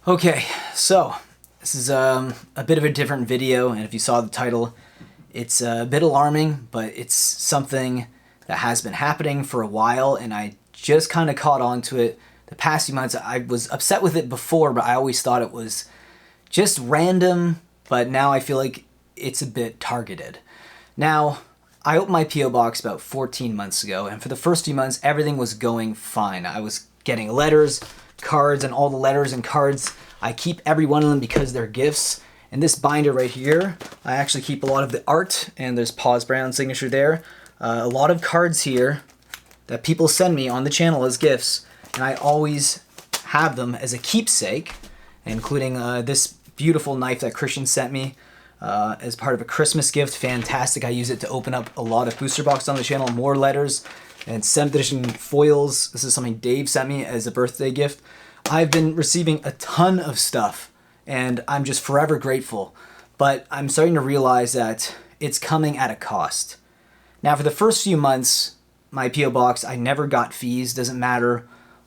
Okay, so this is a bit of a different video, and if you saw the title, it's a bit alarming, but it's something that has been happening for a while, and I just kind of caught on to it the past few months. I was upset with it before, but I always thought it was just random, but now I feel like it's a bit targeted. Now, I opened my P.O. box about 14 months ago, and for the first few months, everything was going fine. I was getting letters, cards, and all the letters and cards, I keep every one of them because they're gifts. And this binder right here, I actually keep a lot of the art, and there's Paws Brown signature there. A lot of cards here that people send me on the channel as gifts, and I always have them as a keepsake, including this beautiful knife that Christian sent me as part of a Christmas gift. Fantastic. I use it to open up a lot of booster boxes on the channel, more letters, and 7th edition foils. This is something Dave sent me as a birthday gift. I've been receiving a ton of stuff, and I'm just forever grateful. But I'm starting to realize that it's coming at a cost. Now, for the first few months, my P.O. box, I never got fees. Doesn't matter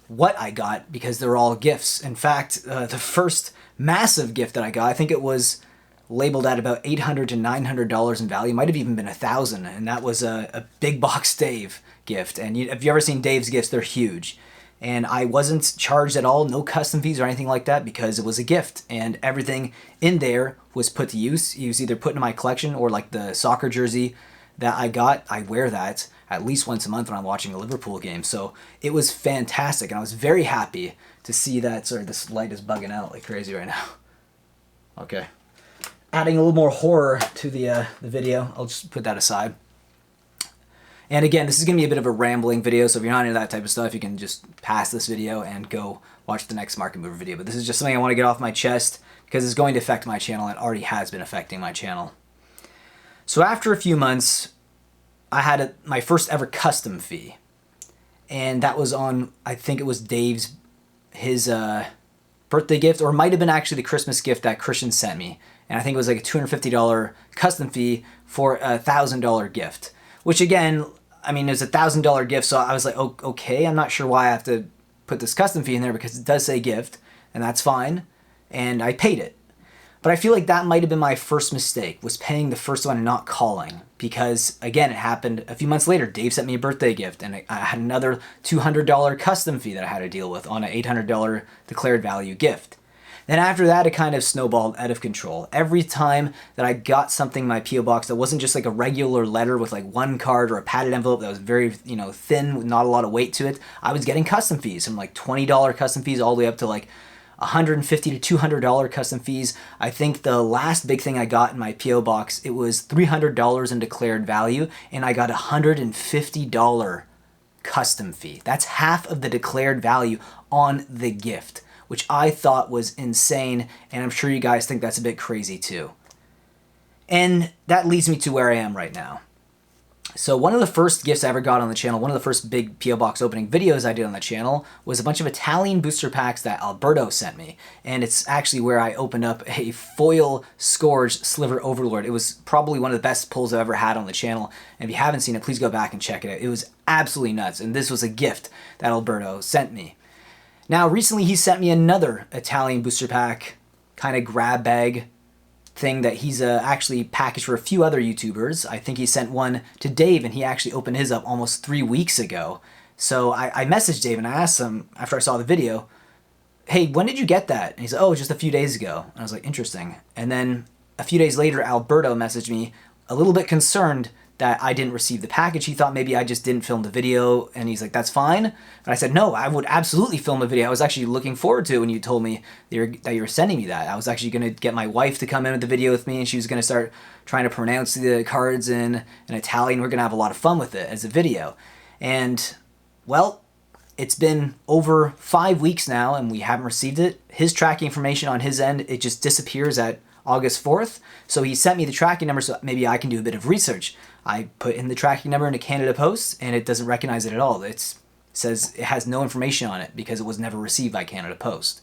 what I got because they're all gifts. In fact, the first massive gift that I got, I think it was labeled at about $800 to $900 in value. Might have even been $1,000, and that was a big box Dave gift. And if you've ever seen Dave's gifts, they're huge. And I wasn't charged at all, no custom fees or anything like that, because it was a gift, and everything in there was put to use. It was either put into my collection, or like the soccer jersey that I got, I wear that at least once a month when I'm watching a Liverpool game. So it was fantastic, and I was very happy to see that. Sorry, this light is bugging out like crazy right now. Okay. Adding a little more horror to the video. I'll just put that aside. And again, this is going to be a bit of a rambling video, so if you're not into that type of stuff, you can just pass this video and go watch the next Market Mover video. But this is just something I want to get off my chest because it's going to affect my channel, and already has been affecting my channel. So after a few months, I had my first ever custom fee. And that was on, I think it was Dave's, his birthday gift, or it might have been actually the Christmas gift that Christian sent me. And I think it was like a $250 custom fee for a $1,000 gift. Which again, I mean, it's a $1,000 gift, so I was like, oh, okay, I'm not sure why I have to put this custom fee in there because it does say gift, and that's fine, and I paid it. But I feel like that might have been my first mistake, was paying the first one and not calling, because again, it happened a few months later. Dave sent me a birthday gift, and I had another $200 custom fee that I had to deal with on an $800 declared value gift. Then after that, it kind of snowballed out of control. Every time that I got something in my P.O. box that wasn't just like a regular letter with like one card or a padded envelope that was very, thin with not a lot of weight to it, I was getting custom fees from like $20 custom fees all the way up to like $150 to $200 custom fees. I think the last big thing I got in my P.O. box, it was $300 in declared value, and I got a $150 custom fee. That's half of the declared value on the gift, which I thought was insane, and I'm sure you guys think that's a bit crazy too. And that leads me to where I am right now. So one of the first gifts I ever got on the channel, one of the first big P.O. box opening videos I did on the channel, was a bunch of Italian booster packs that Alberto sent me. And it's actually where I opened up a foil Scourge Sliver Overlord. It was probably one of the best pulls I've ever had on the channel. And if you haven't seen it, please go back and check it out. It was absolutely nuts, and this was a gift that Alberto sent me. Now, recently he sent me another Italian booster pack kind of grab bag thing that he's actually packaged for a few other YouTubers. I think he sent one to Dave, and he actually opened his up almost 3 weeks ago. So I messaged Dave and I asked him after I saw the video, hey, when did you get that? And he said, oh, just a few days ago. And I was like, interesting. And then a few days later, Alberto messaged me a little bit concerned that I didn't receive the package. He thought maybe I just didn't film the video, and he's like, that's fine. And I said, no, I would absolutely film a video. I was actually looking forward to it when you told me that you were sending me that. I was actually going to get my wife to come in with the video with me, and she was going to start trying to pronounce the cards in Italian. We're going to have a lot of fun with it as a video. And, well, it's been over 5 weeks now, and we haven't received it. His tracking information on his end, it just disappears at August 4th. So he sent me the tracking number so maybe I can do a bit of research. I put in the tracking number into Canada Post, and it doesn't recognize it at all. It says it has no information on it because it was never received by Canada Post.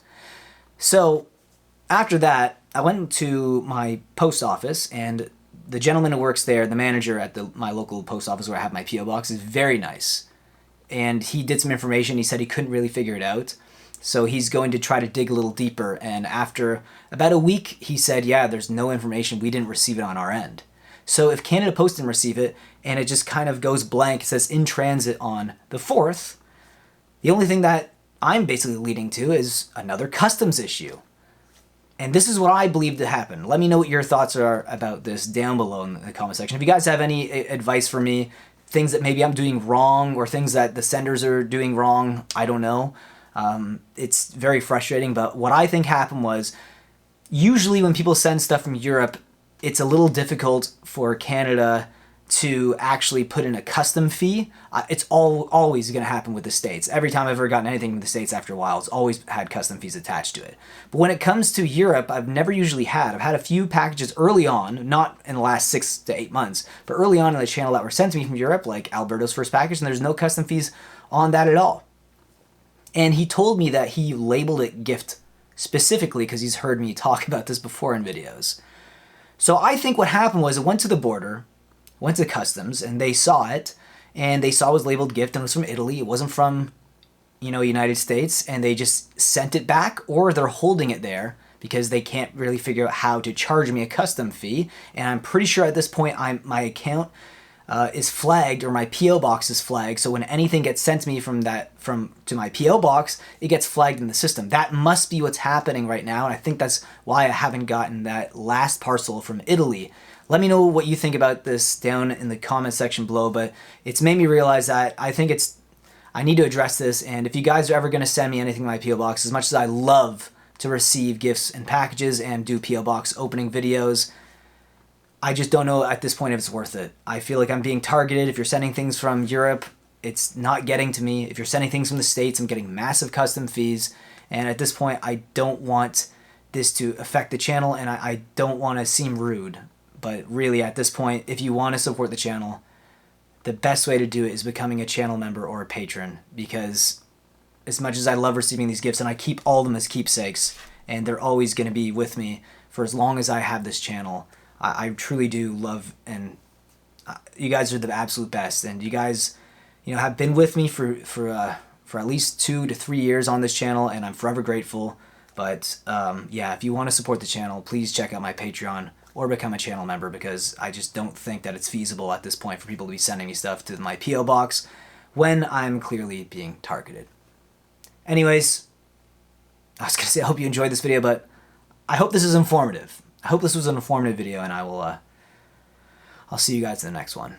So after that, I went to my post office, and the gentleman who works there, the manager at my local post office where I have my P.O. box, is very nice. And he did some information. He said he couldn't really figure it out. So he's going to try to dig a little deeper. And after about a week, he said, yeah, there's no information. We didn't receive it on our end. So if Canada Post didn't receive it and it just kind of goes blank, it says in transit on the 4th, the only thing that I'm basically leading to is another customs issue. And this is what I believe to happen. Let me know what your thoughts are about this down below in the comment section. If you guys have any advice for me, things that maybe I'm doing wrong or things that the senders are doing wrong, I don't know. It's very frustrating, but what I think happened was usually when people send stuff from Europe, it's a little difficult for Canada to actually put in a custom fee. It's always going to happen with the States. Every time I've ever gotten anything from the States after a while, it's always had custom fees attached to it. But when it comes to Europe, I've never usually had. I've had a few packages early on, not in the last 6 to 8 months, but early on in the channel that were sent to me from Europe, like Alberto's first package, and there's no custom fees on that at all. And he told me that he labeled it gift specifically because he's heard me talk about this before in videos. So I think what happened was it went to the border, went to customs, and they saw it, and they saw it was labeled gift, and it was from Italy. It wasn't from, United States, and they just sent it back, or they're holding it there because they can't really figure out how to charge me a custom fee. And I'm pretty sure at this point my account is flagged, or my PO box is flagged. So when anything gets sent to me to my PO box, it gets flagged in the system. That must be what's happening right now, and I think that's why I haven't gotten that last parcel from Italy. Let me know what you think about this down in the comment section below, but it's made me realize that I need to address this. And if you guys are ever going to send me anything in my PO box, as much as I love to receive gifts and packages and do PO box opening videos, I just don't know at this point if it's worth it. I feel like I'm being targeted. If you're sending things from Europe, it's not getting to me. If you're sending things from the States, I'm getting massive custom fees. And at this point, I don't want this to affect the channel, and I don't want to seem rude. But really, at this point, if you want to support the channel, the best way to do it is becoming a channel member or a patron. Because as much as I love receiving these gifts, and I keep all of them as keepsakes, and they're always going to be with me for as long as I have this channel, I truly do love, and you guys are the absolute best. And you guys, have been with me for at least 2 to 3 years on this channel, and I'm forever grateful. But yeah, if you want to support the channel, please check out my Patreon or become a channel member, because I just don't think that it's feasible at this point for people to be sending me stuff to my PO box when I'm clearly being targeted. Anyways, I was gonna say I hope you enjoyed this video, but I hope this is informative. I hope this was an informative video, and I'll see you guys in the next one.